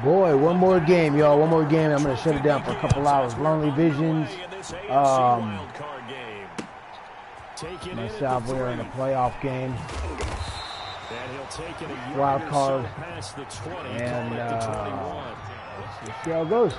Boy, one more game, y'all. One more game. I'm gonna shut it down for a couple hours. Lonely Visions. Myself, we're in a playoff game. Wild card. And let's see how it goes.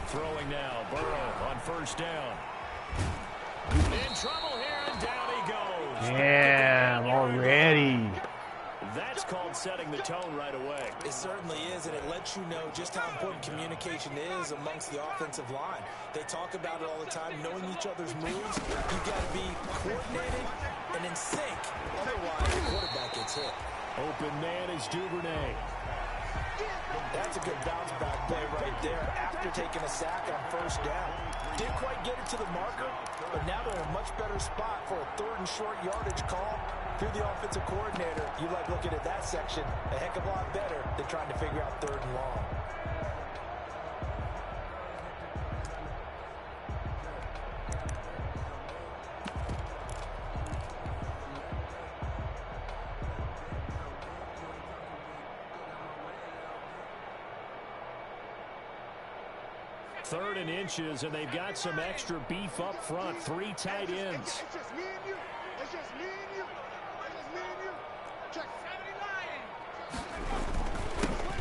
Throwing now, Burrow on first down. In trouble here, and down he goes. Damn, already. That's called setting the tone right away. It certainly is, and it lets you know just how important communication is amongst the offensive line. They talk about it all the time, knowing each other's moves. You've got to be coordinated and in sync. Otherwise, the quarterback gets hit. Open man is Duvernay. That's a good bounce back play right there after taking a sack on first down. Didn't quite get it to the marker, but now they're in a much better spot for a 3rd and short yardage call. If you're the offensive coordinator, you like looking at that section a heck of a lot better than trying to figure out 3rd and long. Third and inches, and they've got some extra beef up front. 3 tight ends. It's just me and you. It's just me and you. It's just me and you. Check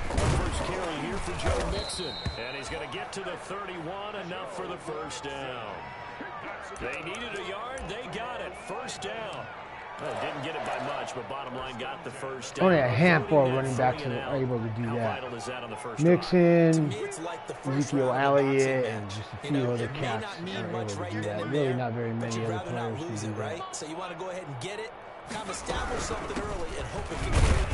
79. First carry here for Joe Mixon. And he's going to get to the 31, enough for the first down. They needed a yard. They got it. First down. Well, didn't get it by much, but bottom line got the first down. Only a handful of running backs are able to do that. Mixon, Ezekiel Elliott, and just a few other cats are able to do that. Really not very many other players can do that. So you want to go ahead and get it, kind of establish something early, and hope it can get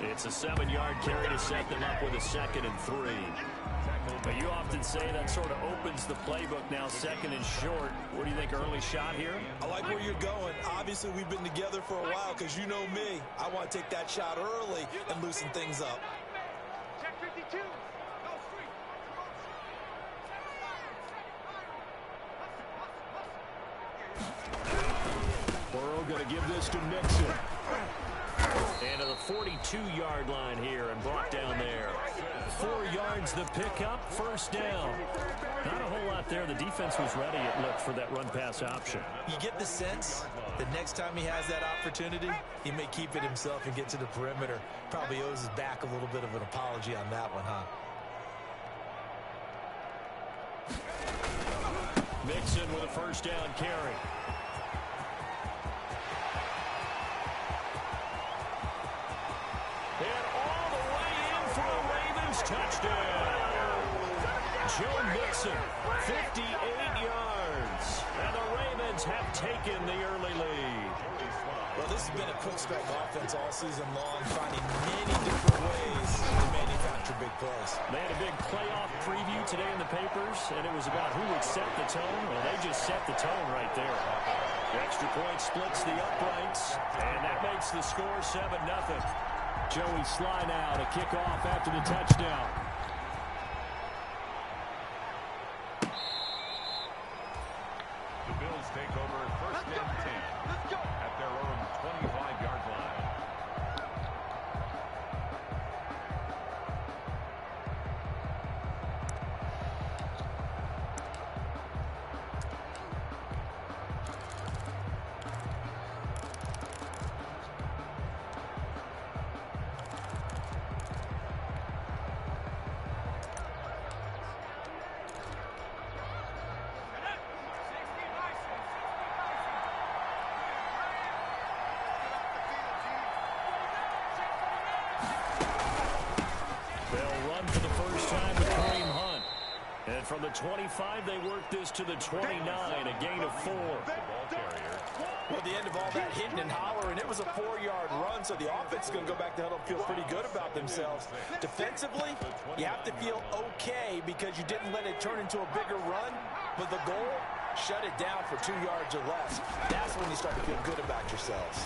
it. It's a 7-yard carry to set them up with a 2nd and 3. But you often say that sort of opens the playbook now, 2nd and short. What do you think, early shot here? I like where you're going. Obviously, we've been together for a while because you know me. I want to take that shot early and loosen things up. Check 52. Burrow going to give this to Mixon. And to the 42-yard line here and brought down there. 4 yards the pickup, first down. Not a whole lot there. The defense was ready, it looked, for that run-pass option. You get the sense that next time he has that opportunity, he may keep it himself and get to the perimeter. Probably owes his back a little bit of an apology on that one, huh? Mixon with a first down carry. And all the way in for a Ravens touchdown. Joe Mixon, 58 yards. And the Ravens have taken the early lead. Well, this has been a quick strike offense all season long, finding many different ways to manufacture big plays. They had a big playoff preview today in the papers, and it was about who would set the tone. Well, they just set the tone right there. The extra point splits the uprights, and that makes the score 7-0. Joey Sly now to kick off after the touchdown. The Bills take over 1st and 10 at their own 25-yard line. From the 25, they work this to the 29, a gain of 4. Well, at the end of all that hitting and hollering, it was a 4-yard run, so the offense is going to go back to huddle and feel pretty good about themselves. Defensively, you have to feel okay because you didn't let it turn into a bigger run. But the goal, shut it down for 2 yards or less. That's when you start to feel good about yourselves.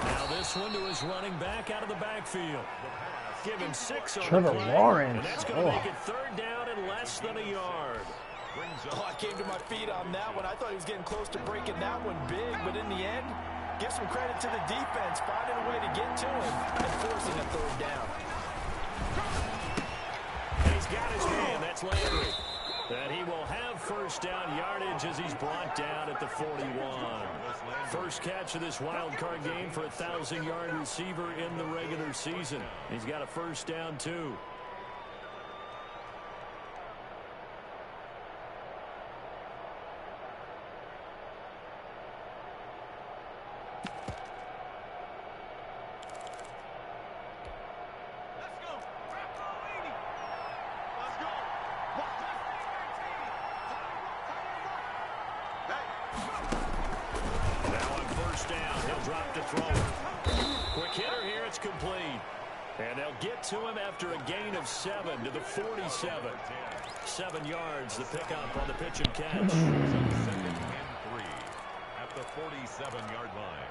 Now this one to his running back out of the backfield. Give him 6 on Trevor the play, Lawrence. and that's going to make it 3rd down and less than a yard. Oh, I came to my feet on that one. I thought he was getting close to breaking that one big, but in the end, give some credit to the defense, finding a way to get to him and forcing a 3rd down. And he's got his man. That's Landry. And he will have 1st down yardage as he's brought down at the 41. First catch of this wild card game for a 1,000-yard receiver in the regular season. He's got a 1st down, too. And they'll get to him after a gain of 7 to the 47. 7 yards, the pickup on the pitch and catch. 2nd and 3 at the 47-yard line.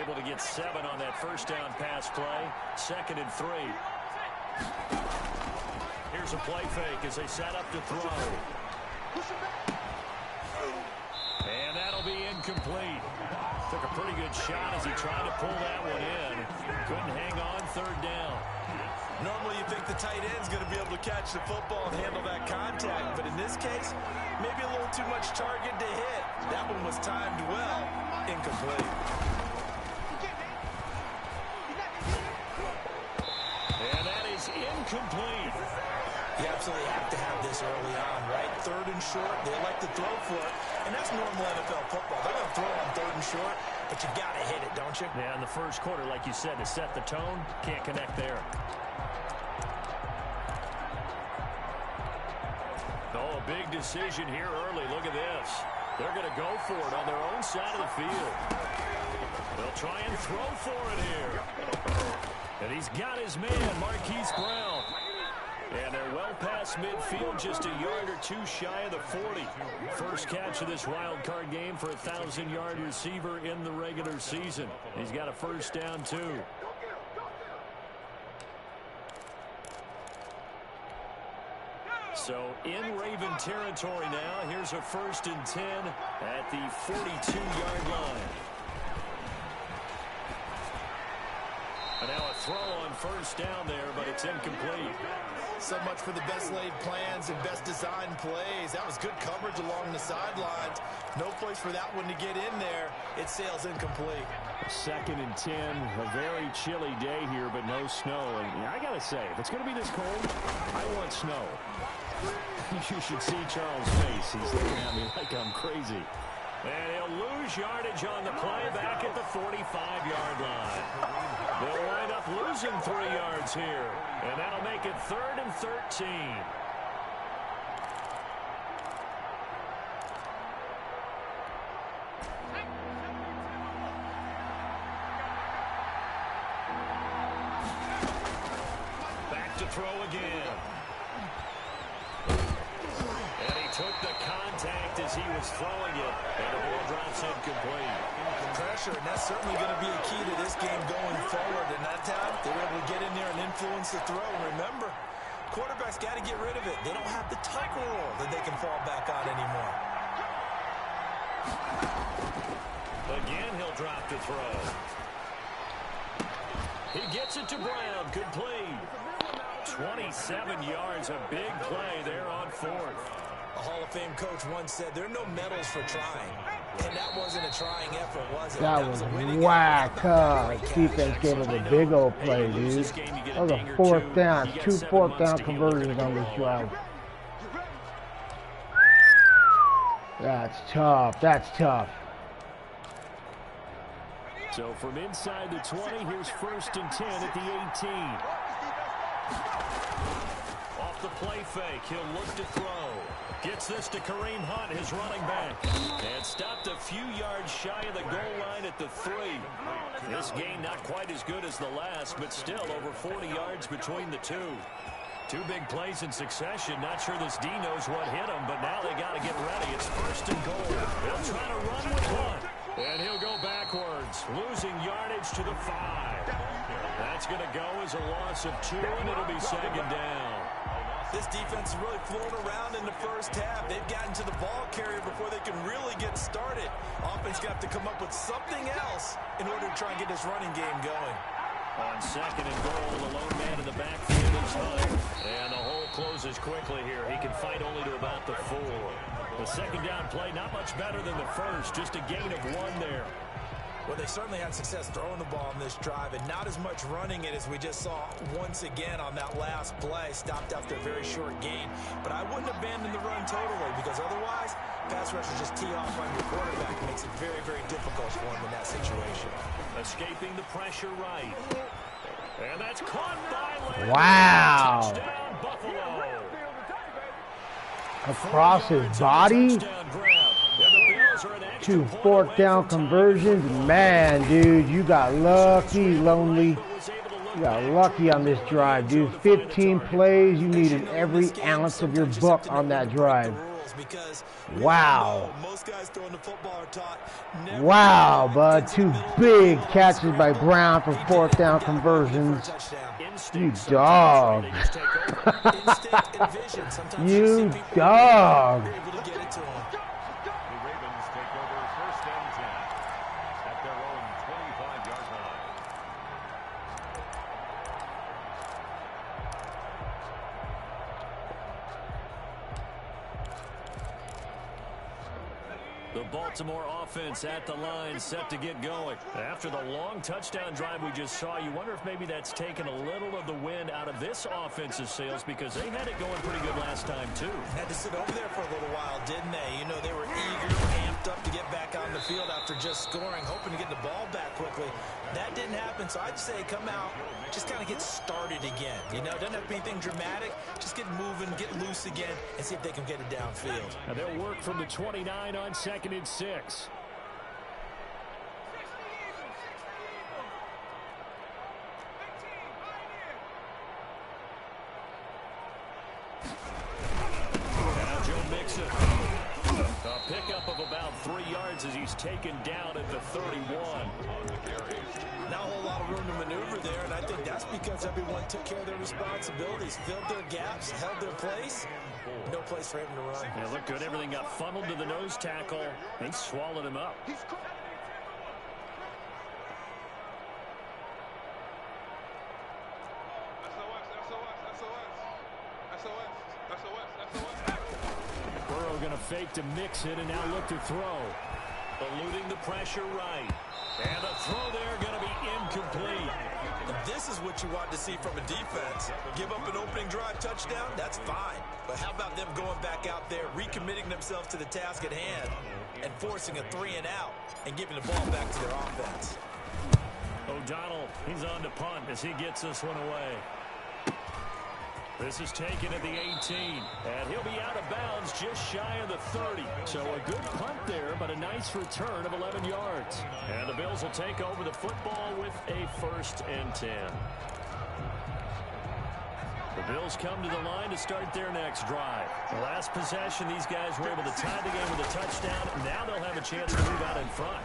Able to get 7 on that 1st down pass play. 2nd and 3. Here's a play fake as they set up to throw. And that'll be incomplete. Took a pretty good shot as he tried to pull that one in. Couldn't hang on 3rd down. Normally you think the tight end's going to be able to catch the football and handle that contact, but in this case, maybe a little too much target to hit. That one was timed well. Incomplete. And that is incomplete. You absolutely have to have this early on, right? 3rd and short, they like to throw for it, and that's normal NFL football. They're going to throw on 3rd and short, but you got to hit it, don't you? Yeah, in the first quarter, like you said, to set the tone, can't connect there. Oh, a big decision here early. Look at this. They're going to go for it on their own side of the field. They'll try and throw for it here. And he's got his man, Marquise Brown. And they're well past midfield, just a yard or 2 shy of the 40. First catch of this wild card game for a 1,000-yard receiver in the regular season. He's got a 1st down, too. So in Raven territory now. Here's a 1st and 10 at the 42-yard line. And now a throw on 1st down there, but it's incomplete. So much for the best laid plans and best designed plays. That was good coverage along the sidelines. No place for that one to get in there. It sails incomplete. 2nd and 10, a very chilly day here, but no snow. And I got to say, if it's going to be this cold, I want snow. You should see Charles' face. He's looking at me like I'm crazy. And he'll lose yardage on the play back at the 45-yard line. They'll wind up losing 3 yards here. And that'll make it 3rd and 13. Back to throw again. And he took the contact as he was throwing it. And the ball drops incomplete. Pressure, and that's certainly going to be a key to this game going forward. And that time, they were able to get in there and influence the throw. And remember, quarterbacks got to get rid of it. They don't have the tuck rule that they can fall back on anymore. Again, he'll drop to throw. He gets it to Brown. Good play. 27 yards, a big play there on 4th. A Hall of Fame coach once said, there are no medals for trying. And that wasn't a trying effort, was it? That was whack. Defense gave us a big old play, dude. That was a 4th down. 2 4th down conversions on this drive. That's tough. That's tough. So from inside the 20, here's 1st and 10 at the 18. Off the play fake, he'll look to throw. Gets this to Kareem Hunt, his running back. And stopped a few yards shy of the goal line at the 3. This game not quite as good as the last, but still over 40 yards between the two. Two big plays in succession. Not sure this D knows what hit him, but now they got to get ready. It's 1st and goal. They'll try to run with one. And he'll go backwards, losing yardage to the 5. That's going to go as a loss of 2, and it'll be 2nd down. This defense is really flown around in the first half. They've gotten to the ball carrier before they can really get started. Offense got to come up with something else in order to try and get this running game going. On 2nd and goal, the lone man in the backfield is Hunt. And the hole closes quickly here. He can fight only to about the 4. The 2nd down play, not much better than the first. Just a gain of 1 there. Well, they certainly had success throwing the ball on this drive, and not as much running it as we just saw once again on that last play. Stopped after a very short gain. But I wouldn't abandon the run totally, because otherwise, pass rushers just tee off on your quarterback. It makes it very, very difficult for him in that situation. Escaping the pressure right. And that's caught by Landry. Wow. Touchdown, Buffalo. Across his body. 2 4th down conversions. Man, dude, you got lucky, Lonely. You got lucky on this drive, dude. 15 plays. You needed every ounce of your buck on that drive. Wow. Wow, bud. 2 big catches by Brown for 4th down conversions. You dog. You dog. Baltimore offense at the line, set to get going. After the long touchdown drive we just saw, you wonder if maybe that's taken a little of the wind out of this offensive sails, because they had it going pretty good last time, too. Had to sit over there for a little while, didn't they? You know, they were eager, amped up to get back on the field after just scoring, hoping to get the ball back quickly. That didn't happen, so I'd say come out, just kind of get started again. You know, doesn't have to be anything dramatic. Just get moving, get loose again, and see if they can get it downfield. Now they'll work from the 29 on 2nd and 6. A pickup of about 3 yards as he's taken down at the 31. Not a whole lot of room to maneuver there, and I think that's because everyone took care of their responsibilities, filled their gaps, held their place. No place for him to run. Yeah, looked good. Everything got funneled to the nose tackle. They swallowed him up. Burrow going to fake to mix it and now look to throw. Eluding the pressure right. And the throw there going to be incomplete. This is what you want to see from a defense. Give up an opening drive touchdown, that's fine. But how about them going back out there, recommitting themselves to the task at hand, and forcing a 3-and-out, and giving the ball back to their offense. O'Donnell, he's on to punt as he gets this one away. This is taken at the 18, and he'll be out of bounds just shy of the 30. So a good punt there, but a nice return of 11 yards. And the Bills will take over the football with a 1st and 10. The Bills come to the line to start their next drive. The last possession, these guys were able to tie the game with a touchdown. Now they'll have a chance to move out in front.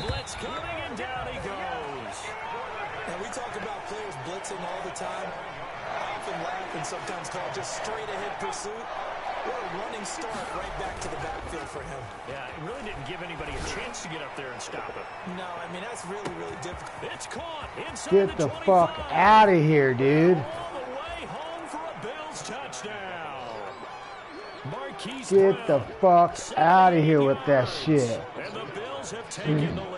Blitz coming, and down he goes. Now we talk about players blitzing all the time. I often laugh and sometimes call it just straight-ahead pursuit. What a running start right back to the backfield for him. Yeah, it really didn't give anybody a chance to get up there and stop it. No, I mean, that's really, really difficult. It's caught inside Get the 25. fuck out of here, dude. All the way home for a Bills touchdown. Marquise Get the Brown, fuck out of here with that shit. And the Bills have taken the lead.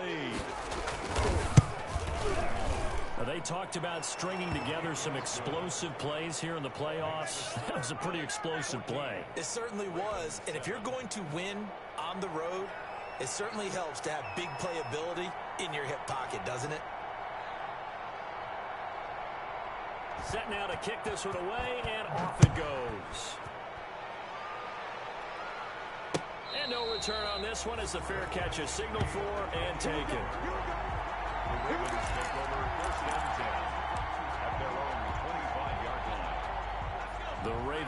They talked about stringing together some explosive plays here in the playoffs. That was a pretty explosive play. It certainly was. And if you're going to win on the road, it certainly helps to have big playability in your hip pocket, doesn't it? Set now to kick this one away, and off it goes. And no return on this one as the fair catch is signaled for and taken. The Ravens take over 1st and 10 at their own 25-yard line.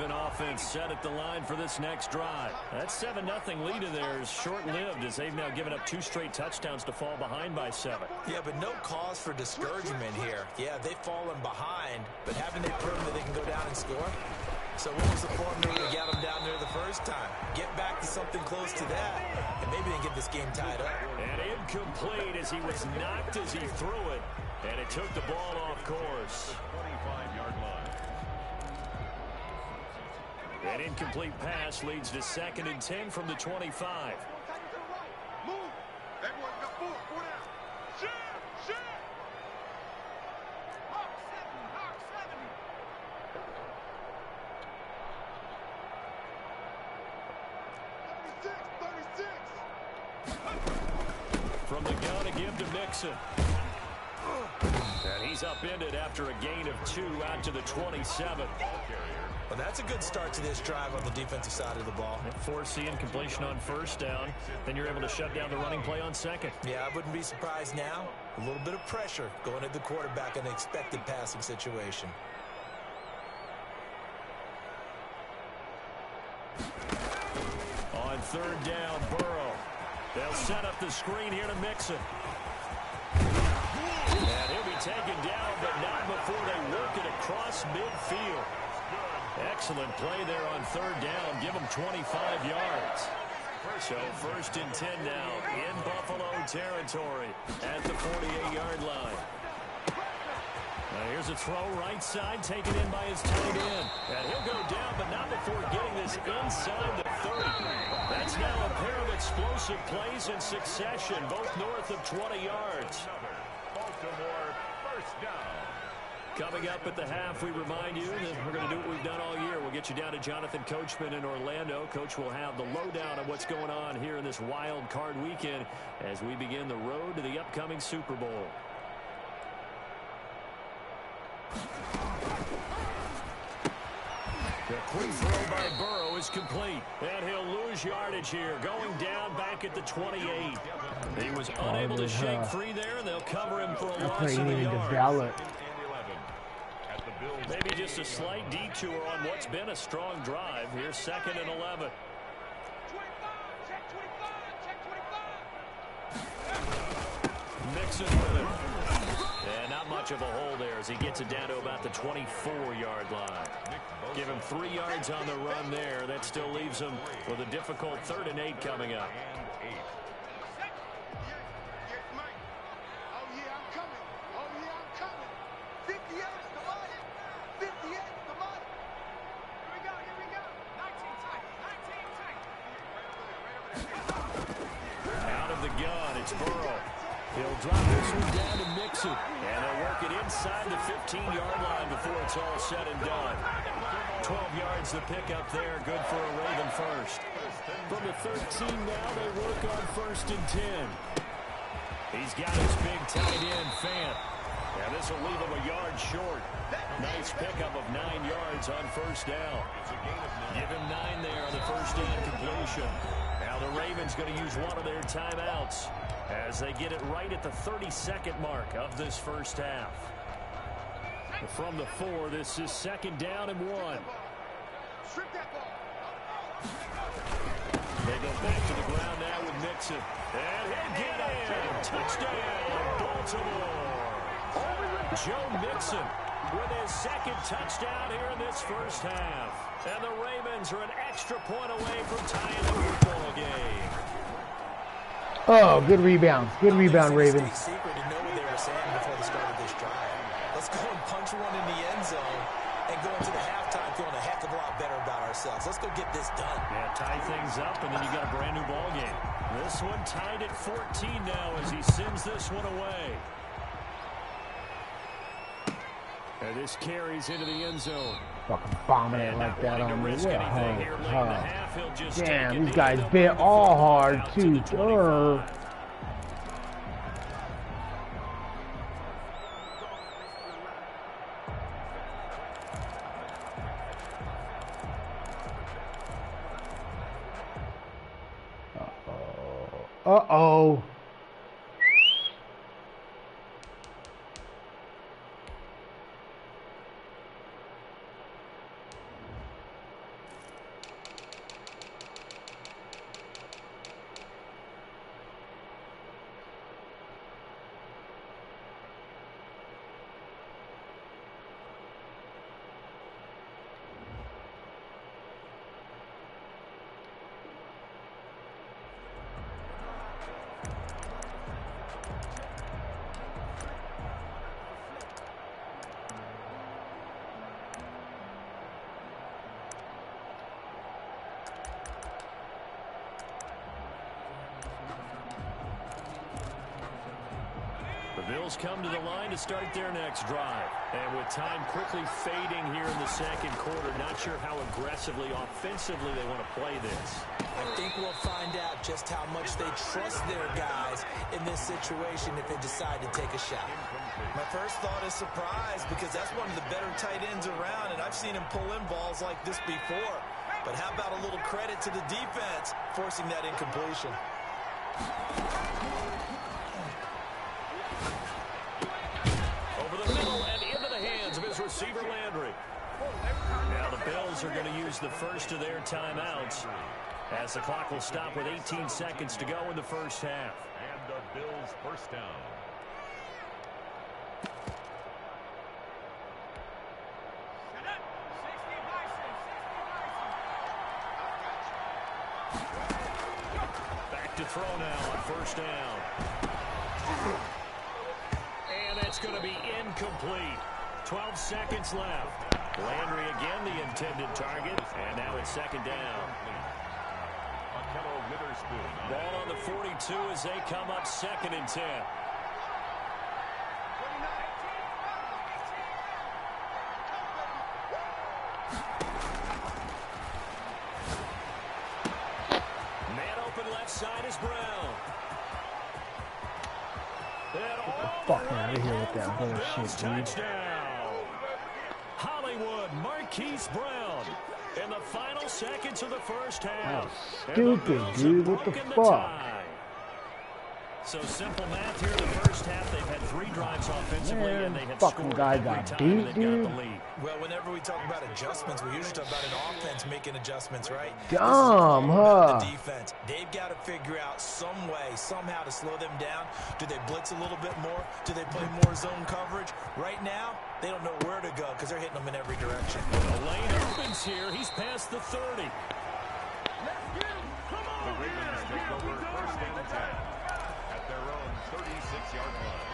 Raven offense set at the line for this next drive. That 7-0 lead of theirs short-lived as they've now given up 2 straight touchdowns to fall behind by 7. Yeah, but no cause for discouragement here. Yeah, they've fallen behind, but haven't they proven that they can go down and score? So what was the formula to get them down there the first time? Get back to something close to that, and maybe they get this game tied up. And incomplete as he was knocked as he threw it, and it took the ball off course. 25-yard line. An incomplete pass leads to 2nd and 10 from the 25. Move. Everyone got 4. 4 down. Share. Hawk 7. 36. From the gun, a give to Mixon. And he's upended after a gain of 2 out to the 27. Well, that's a good start to this drive on the defensive side of the ball. Force the incompletion on 1st down. Then you're able to shut down the running play on 2nd. Yeah, I wouldn't be surprised now. A little bit of pressure going at the quarterback in an expected passing situation. On 3rd down, Burrow. They'll set up the screen here to Mixon. And he'll be taken down, but not before they work it across midfield. Excellent play there on 3rd down. Give them 25 yards. So 1st and 10 now in Buffalo territory at the 48-yard line. Now here's a throw right side taken in by his tight end. And he'll go down, but not before getting this inside the 30. That's now a pair of explosive plays in succession, both north of 20 yards. Baltimore, 1st down. Coming up at the half, we remind you that we're going to do what we've done all year. We'll get you down to Jonathan Coachman in Orlando. Coach will have the lowdown on what's going on here in this wild card weekend as we begin the road to the upcoming Super Bowl. The quick throw by Burrow is complete. And he'll lose yardage here. Going down back at the 28. He was unable to shake free there, and they'll cover him for a loss of a yard. Maybe just a slight detour on what's been a strong drive. Here's 2nd and 11. Mixon with him. And not much of a hole there as he gets it down to about the 24-yard line. Give him 3 yards on the run there. That still leaves him with a difficult 3rd and 8 coming up. It's Burrow. He'll drop this one down to Mixon. And they'll work it inside the 15-yard line before it's all said and done. 12 yards the pickup there. Good for a Raven first. From the 13 now, they work on 1st and 10. He's got his big tight end, Fant. And this will leave him a yard short. Nice pickup of 9 yards on 1st down. Give him 9 there on the 1st down completion. Now the Ravens going to use one of their timeouts as they get it right at the 32nd mark of this first half. From the 4, this is 2nd down and 1. They go back to the ground now with Mixon. And he'll get in. Touchdown, Baltimore. Joe Mixon with his 2nd touchdown here in this first half. And the Ravens are an extra point away from tying the football game. Oh, good rebound. Good rebound, Ravens. Secret to know what they were saying before the start of this drive. Let's go and punch one in the end zone and go into the halftime feeling a heck of a lot better about ourselves. Let's go get this done. Yeah, tie things up, and then you got a brand new ball game. This one tied at 14 now as he sends this one away. And this carries into the end zone. Fucking bombing it like that on me. Damn, these guys bit all hard too. Uh-oh. The Bills come to the line to start their next drive. And with time quickly fading here in the second quarter, not sure how aggressively, offensively they want to play this. I think we'll find out just how much they trust their guys in this situation if they decide to take a shot. My first thought is surprise, because that's one of the better tight ends around, and I've seen him pull in balls like this before. But how about a little credit to the defense forcing that incompletion? Over the middle and into the hands of his receiver, Landry. Now the Bills are going to use the first of their timeouts, as the clock will stop with 18 seconds to go in the first half. And the Bills first down. Back to throw now on first down. And it's going to be incomplete. 12 seconds left. Landry again the intended target, and now it's second down. Ball on the 42 as they come up 2nd and 10. Man open left side is Brown. Get the fuck out of here with that bullshit, dude. Touchdown. Hollywood Marquise Brown in the final seconds of the first half. Stupid, dude. What the fuck? So simple math here in the first half. They've had 3 drives offensively, and they had fucking scored guy every got time beat, and they dude. got the lead. Well, whenever we talk about adjustments, we usually talk about an offense making adjustments, right? Dumb, huh? The defense. They've got to figure out some way, somehow to slow them down. Do they blitz a little bit more? Do they play more zone coverage? Right now, they don't know where to go because they're hitting them in every direction. The lane opens here. He's past the 30. The Ravens take over first and 10 at their own 36-yard line.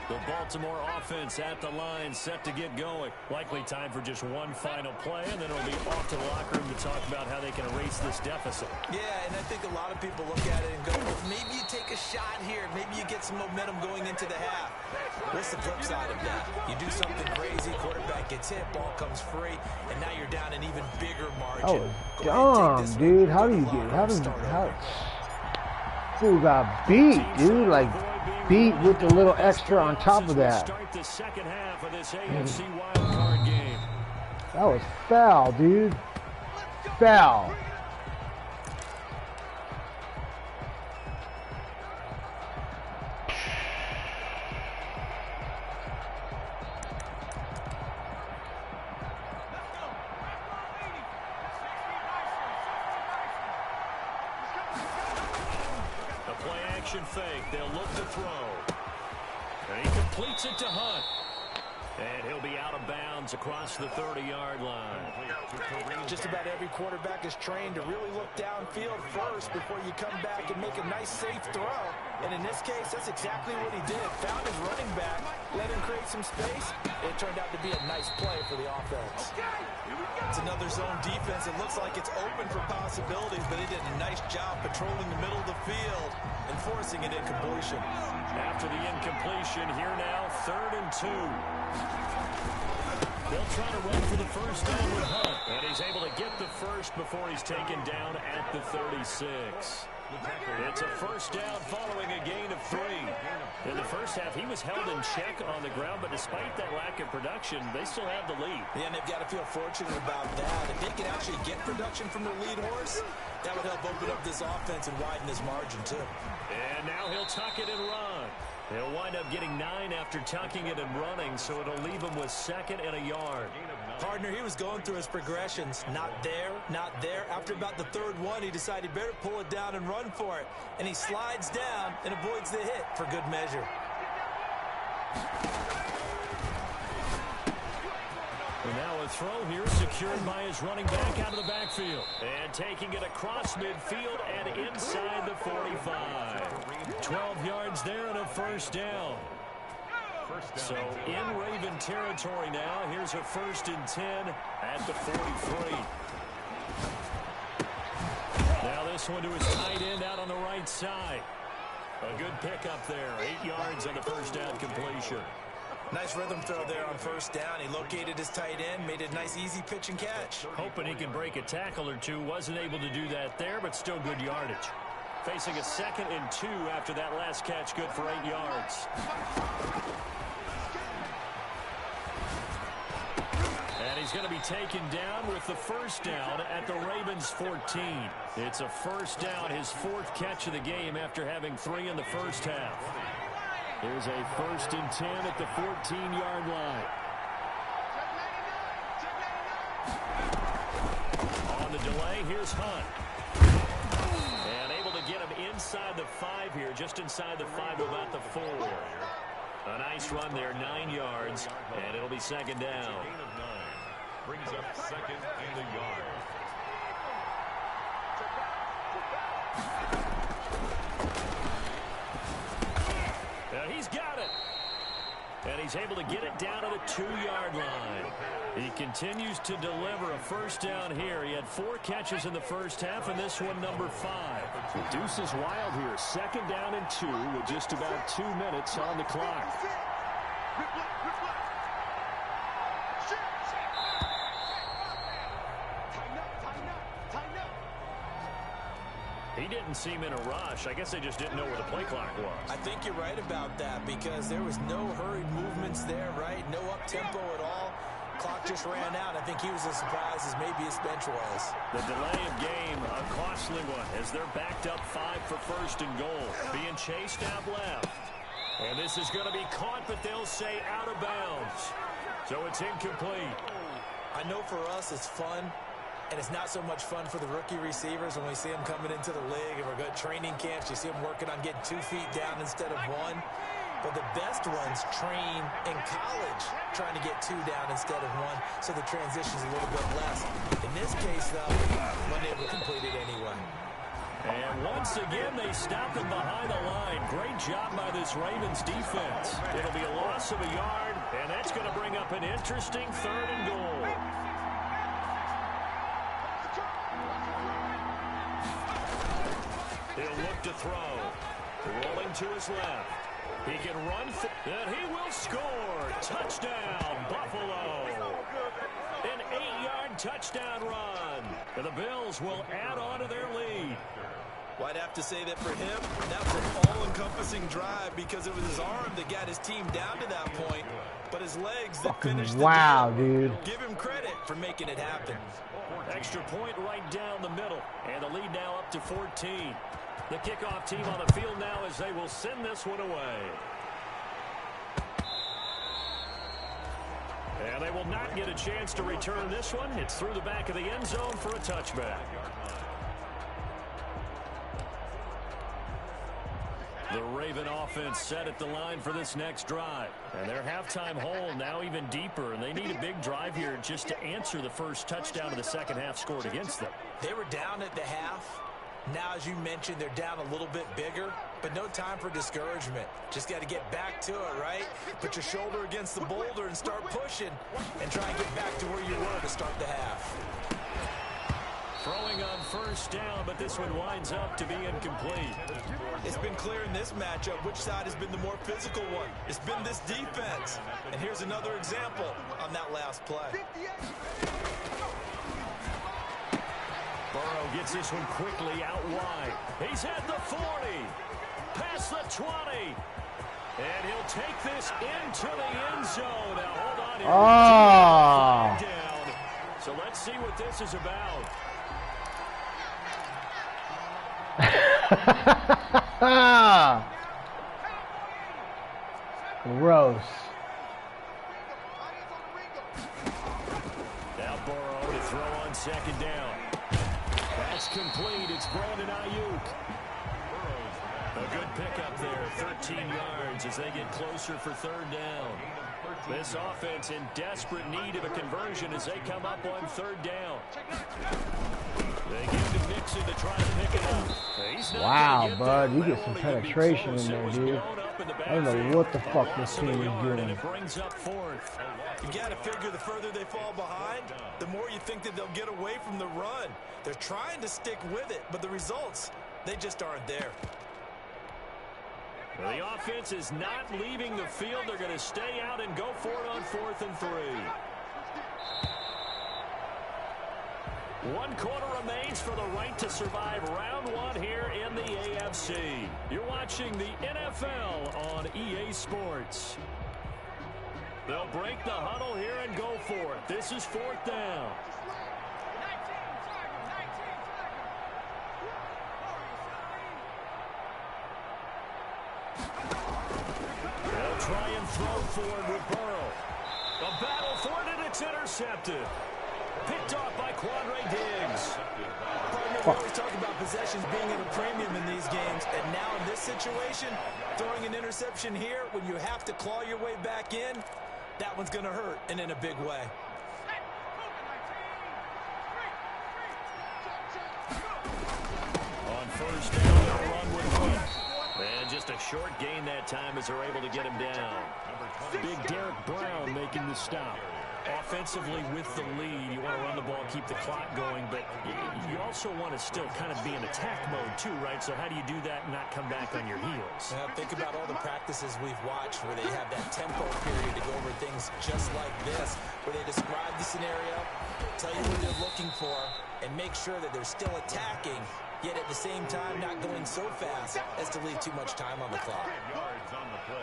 The Baltimore offense at the line, set to get going. Likely time for just one final play, and then it'll be off to the locker room to talk about how they can erase this deficit. Yeah, and I think a lot of people look at it and go, well, maybe you take a shot here. Maybe you get some momentum going into the half. What's the flip side of that? You do something crazy, quarterback gets hit, ball comes free, and now you're down an even bigger margin. Oh, dumb, dude. How do you get Fool got beat, dude. Like, beat with a little extra on top of that. Start the second half of this AFC wildcard game. That was foul, dude. Foul. Fake. They'll look to throw. And he completes it to Hunt. And he'll be out of bounds across the 30-yard line. Just about every quarterback is trained to really look downfield first before you come back and make a nice, safe throw. And in this case, that's exactly what he did. Found his running back, let him create some space. It turned out to be a nice play for the offense. It's another zone defense. It looks like it's open for possibilities, but they did a nice job patrolling the middle of the field and forcing an incompletion. After the incompletion, here now, 3rd and 2. They'll try to run for the first down with Hunt, and he's able to get the first before he's taken down at the 36. It's a first down following a gain of 3. In the first half, he was held in check on the ground, but despite that lack of production, they still have the lead. Yeah, and they've got to feel fortunate about that. If they can actually get production from their lead horse, that would help open up this offense and widen this margin, too. And now he'll tuck it and run. He'll wind up getting 9 after tucking it and running, so it'll leave him with 2nd and a yard. Partner, he was going through his progressions. Not there, not there. After about the 3rd one, he decided he better pull it down and run for it. And he slides down and avoids the hit for good measure. And now a throw here secured by his running back out of the backfield. And taking it across midfield and inside the 45. 12 yards there and a first down. So in Raven territory now. Here's a 1st and 10 at the 43. Now this one to his tight end out on the right side. A good pickup there. 8 yards on the first down completion. Nice rhythm throw there on first down. He located his tight end, made a nice easy pitch and catch. Hoping he can break a tackle or two. Wasn't able to do that there, but still good yardage. Facing a 2nd and 2 after that last catch, good for 8 yards. And he's going to be taken down with the first down at the Ravens 14. It's a first down, his 4th catch of the game after having 3 in the first half. Here's a 1st and 10 at the 14-yard line. On the delay, here's Hunt. And able to get him inside the 5 here, just inside the 5 to about the 4. A nice run there, 9 yards, and it'll be 2nd down. Brings up 2nd and a yard. And he's got it. And he's able to get it down to the 2-yard line. He continues to deliver a first down here. He had 4 catches in the first half, and this one number 5. The deuce is wild here. 2nd down and 2 with just about 2 minutes on the clock. He didn't seem in a rush. I guess they just didn't know where the play clock was. I think you're right about that because there was no hurried movements there, right? No up-tempo at all. Clock just ran out. I think he was as surprised as maybe his bench was. The delay of game, a costly one, as they're backed up 5 for 1st and goal. Being chased out left. And this is going to be caught, but they'll say out of bounds. So it's incomplete. I know for us it's fun. And it's not so much fun for the rookie receivers when we see them coming into the league and we're going to training camps. You see them working on getting 2 feet down instead of 1. But the best ones train in college trying to get 2 down instead of 1, so the transition's a little bit less. In this case, though, wasn't able to complete it anyway. And once again, they stop him behind the line. Great job by this Ravens defense. It'll be a loss of a yard, and that's going to bring up an interesting 3rd and goal. He'll look to throw. Rolling to his left. He can run, and he will score. Touchdown, Buffalo. An 8-yard touchdown run. And the Bills will add on to their lead. Well, I'd have to say that for him, that was an all-encompassing drive because it was his arm that got his team down to that point, but his legs that finished the wow, game. dude. Give him credit for making it happen. Extra point right down the middle, and the lead now up to 14. The kickoff team on the field now as they will send this one away. And they will not get a chance to return this one. It's through the back of the end zone for a touchback. The Raven offense set at the line for this next drive. And their halftime hole now even deeper, and they need a big drive here just to answer the first touchdown of the second half scored against them. They were down at the half. Now, as you mentioned, they're down a little bit bigger, but no time for discouragement. Just got to get back to it, right? Put your shoulder against the boulder and start pushing and try and get back to where you were to start the half. Throwing on first down, but this one winds up to be incomplete. It's been clear in this matchup which side has been the more physical one. It's been this defense. And here's another example on that last play. Burrow gets this one quickly out wide. He's at the 40, past the 20, and he'll take this into the end zone. Now hold on here. Oh. Down. So let's see what this is about. Gross. Now Burrow to throw on second down. That's complete. It's Brandon Ayuk. A good pickup there, 13 yards as they get closer for third down. This offense in desperate need of a conversion as they come up on third down. They give to Mixon to try to pick it up. Wow, bud, you get some penetration in there, dude. I don't know what the fuck this team is doing. It brings up fourth. You got to figure the further they fall behind, the more you think that they'll get away from the run. They're trying to stick with it, but the results, they just aren't there. Well, the offense is not leaving the field. They're going to stay out and go for it on 4th and 3. 1 quarter remains for the right to survive round 1 here in the AFC. You're watching the NFL on EA Sports. They'll break the huddle here and go for it. This is 4th down. They'll try and throw forward with Burrow. A battle for it, and it's intercepted. Picked off by Quandre Diggs. We always talk about possessions being at a premium in these games, and now in this situation, throwing an interception here when you have to claw your way back in, that one's going to hurt, and in a big way. On 1st down, they'll run with Hunt. And just a short gain that time as they're able to get him down. Big Derek Brown making the stop. Offensively with the lead, you want to run the ball, keep the clock going, but you also want to still kind of be in attack mode too, right? So how do you do that and not come back on your heels? Think about all the practices we've watched where they have that tempo period to go over things just like this, where they describe the scenario, tell you what they're looking for, and make sure that they're still attacking, yet at the same time not going so fast as to leave too much time on the clock.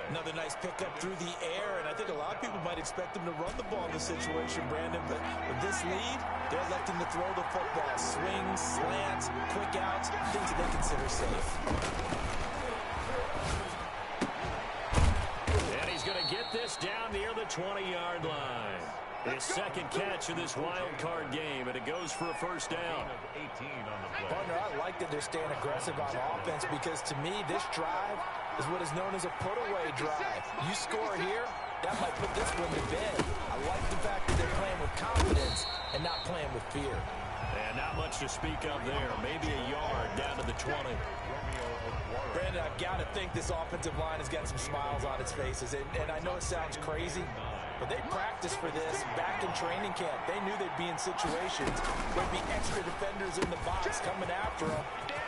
Another nice pickup through the air, and I think a lot of people might expect them to run the ball in this situation, Brandon, but with this lead, they're electing to throw the football. Swings, slants, quick outs, things that they consider safe. And he's going to get this down near the 20-yard line. His second catch of this wild card game, and it goes for a 1st down. Partner, I like that they're staying aggressive on offense because to me, this drive is what is known as a put-away drive. You score here, that might put this one to bed. I like the fact that they're playing with confidence and not playing with fear. And not much to speak of there. Maybe a yard down to the 20. Brandon, I've got to think this offensive line has got some smiles on its faces. And I know it sounds crazy, but they practiced for this back in training camp. They knew they'd be in situations where there'd be extra defenders in the box coming after them,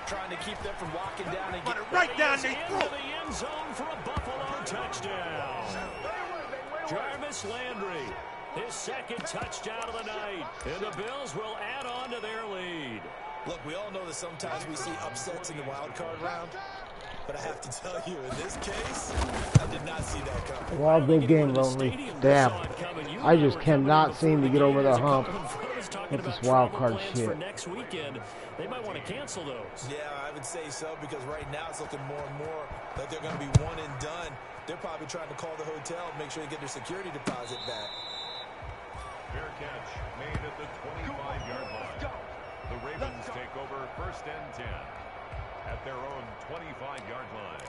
trying to keep them from walking down and getting right down the into the end zone for a Buffalo touchdown. Jarvis Landry, his second touchdown of the night, and the Bills will add on to their lead. Look, we all know that sometimes we see upsets in the wild card round, but I have to tell you, in this case, I did not see that coming. Well, good game, Lonely. Damn. I just cannot seem to get over the hump with this wild card shit. For next weekend, they might want to cancel those. Yeah, I would say so, because right now it's looking more and more like they're going to be one and done. They're probably trying to call the hotel and make sure they get their security deposit back. Fair catch made at the 25-yard line. The Ravens take over 1st and 10 at their own 25-yard line.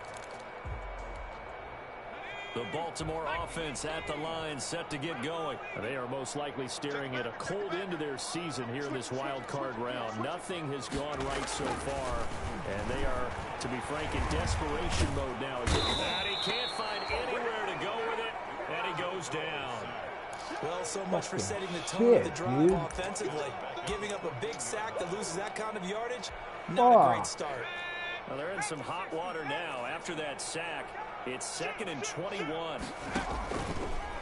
The Baltimore offense at the line, set to get going. They are most likely staring at a cold end to their season here in this wild card round. Nothing has gone right so far, and they are, to be frank, in desperation mode now. And he can't find anywhere to go with it, and he goes down. Well, so much for setting the tone of the drive offensively. Giving up a big sack that loses that kind of yardage, not a great start. Well, they're in some hot water now. After that sack, it's 2nd and 21.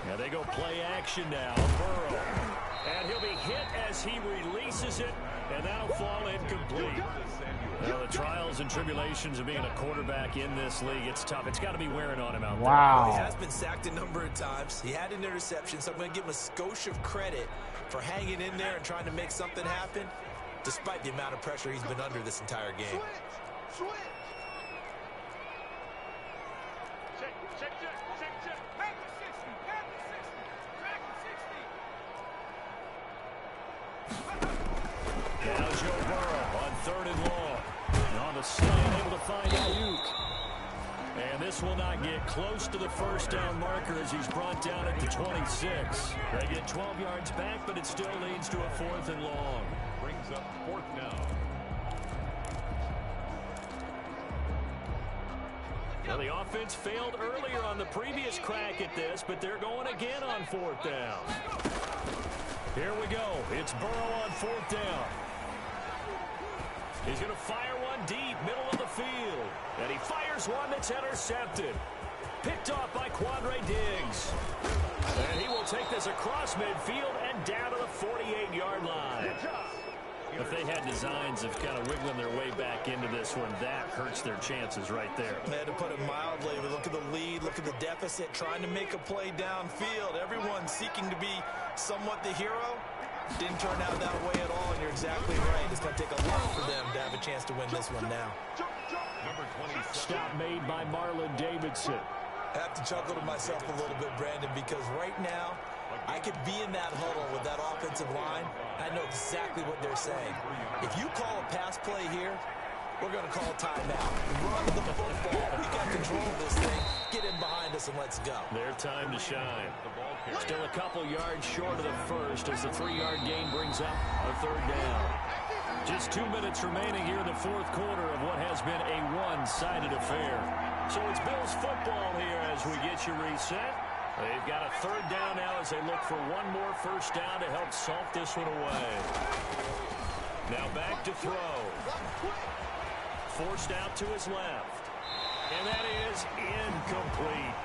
Now they go play action now. Burrow. And he'll be hit as he releases it, and that'll fall incomplete. Well, the trials and tribulations of being a quarterback in this league, it's tough. It's got to be wearing on him out there. Wow. He has been sacked a number of times. He had an interception, so I'm going to give him a skosh of credit for hanging in there and trying to make something happen, despite the amount of pressure he's been under this entire game. Now Joe Burrow on 3rd and long. And on the slant, able to find Ayuk. And this will not get close to the 1st down marker as he's brought down at the 26. They get 12 yards back, but it still leads to a 4th and long. Brings up 4th down. Well, the offense failed earlier on the previous crack at this, but they're going again on 4th down. Here we go. It's Burrow on 4th down. He's going to fire one deep, middle of the field. And he fires one that's intercepted. Picked off by Quandre Diggs. And he will take this across midfield and down to the 48-yard line. If they had designs of kind of wiggling their way back into this one, that hurts their chances right there. They had to put it mildly. Look at the lead, look at the deficit, trying to make a play downfield. Everyone seeking to be somewhat the hero. Didn't turn out that way at all, and you're exactly right. It's going to take a lot for them to have a chance to win this one now. Number 27. Stop made by Marlon Davidson. I have to chuckle to myself a little bit, Brandon, because right now, I could be in that huddle with that offensive line. I know exactly what they're saying. If you call a pass play here, we're going to call a timeout. Run the football. We got control of this thing. Get in behind us and let's go. Their time to shine. Still a couple yards short of the first as the 3-yard gain brings up a third down. Just 2 minutes remaining here in the fourth quarter of what has been a one-sided affair. So it's Bills football here as we get you reset. They've got a third down now as they look for one more first down to help salt this one away. Now back to throw. Forced out to his left. And that is incomplete.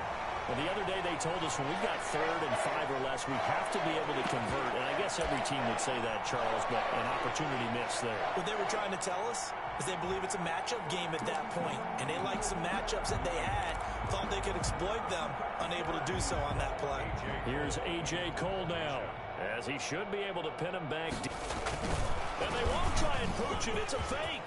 Well, the other day they told us when we've got 3rd and 5 or less, we have to be able to convert. And I guess every team would say that, Charles, but an opportunity missed there. What they were trying to tell us is they believe it's a matchup game at that point. And they liked some matchups that they had, thought they could exploit them, unable to do so on that play. Here's A.J. Cole now, as he should be able to pin him back deep. And they won't try and pooch it. It's a fake.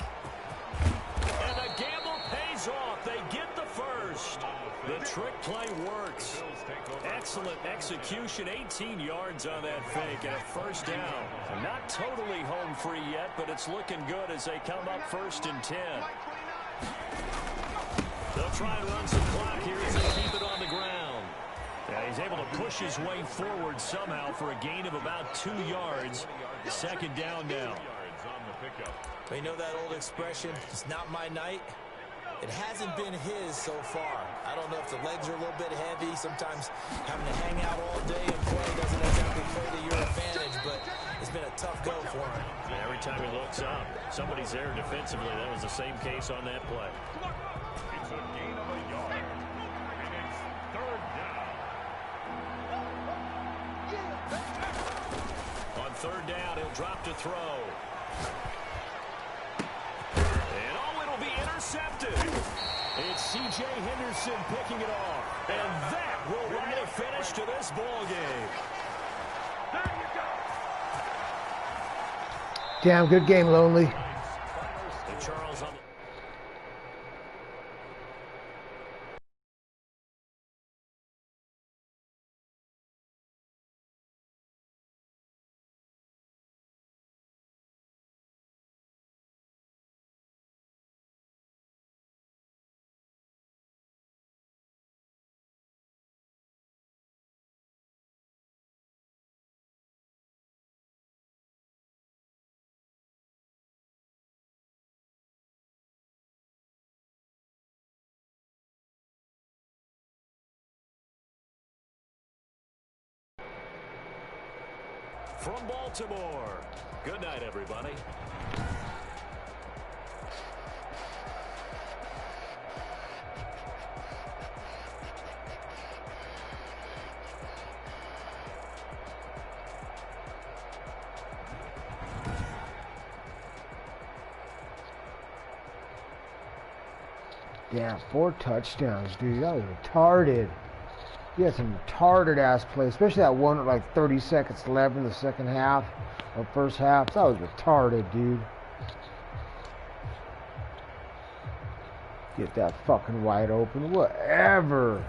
And the gamble pays off. They get the first. The trick play works. Excellent execution. 18 yards on that fake and a first down. Not totally home free yet, but it's looking good as they come up 1st and 10. They'll try and run some clock here as they keep it on the ground. Yeah, he's able to push his way forward somehow for a gain of about 2 yards. 2nd down now. You know that old expression, it's not my night? It hasn't been his so far. I don't know if the legs are a little bit heavy. Sometimes having to hang out all day and play doesn't exactly play to your advantage, but it's been a tough go for him. Yeah, every time he looks up, somebody's there defensively. That was the same case on that play. It's a gain of a yard. And it's 3rd down. On 3rd down, he'll drop to throw. Intercepted. It's C.J. Henderson picking it off. And that will write a finish to this ball game. There you go. Damn good game, Lonely. And Charles on the from Baltimore. Good night, everybody. Damn, 4 touchdowns, dude. That was retarded. He had some retarded-ass plays, especially that one with like 30 seconds left in the second half or first half. That was retarded, dude. Get that fucking wide open. Whatever.